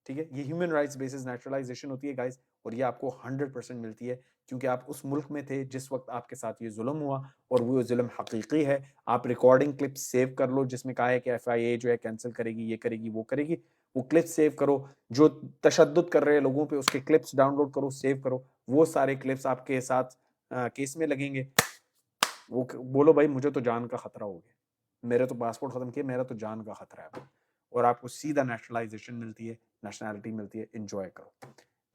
ٹھیک ہے, یہ ہیومن رائٹس بیسس نیشنلائزیشن ہوتی ہے گائز, اور یہ آپ کو 100% ملتی ہے کیونکہ آپ اس ملک میں تھے جس وقت آپ کے ساتھ یہ ظلم ہوا, اور وہ ظلم حقیقی ہے. آپ ریکارڈنگ کلپ سیو کر لو جس میں کہا ہے کہ ایف آئی اے جو ہے کینسل کرے گی, یہ کرے گی, وہ کرے گی. وہ کلپ سیو کرو, جو تشدد کر رہے ہیں لوگوں پہ اس کے کلپس ڈاؤن لوڈ کرو, سیو کرو. وہ سارے کلپس آپ کے ساتھ کیس میں لگیں گے. وہ بولو بھائی مجھے تو جان کا خطرہ ہو گیا, میرے تو پاسپورٹ ختم کیا, میرا تو جان کا خطرہ ہے, اور آپ کو سیدھا نیشنلائزیشن ملتی ہے, نیشنلٹی ملتی ہے. انجوائے کرو.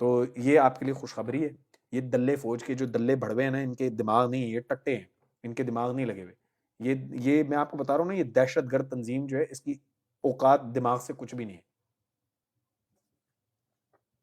تو یہ آپ کے لیے خوشخبری ہے. یہ دلے فوج کے جو دلے بڑھوے ہیں نا, ان کے دماغ نہیں, یہ ٹٹے ہیں, ان کے دماغ نہیں لگے ہوئے. یہ میں آپ کو بتا رہا ہوں نا, یہ دہشت گرد تنظیم جو ہے اس کی اوقات دماغ سے کچھ بھی نہیں ہے.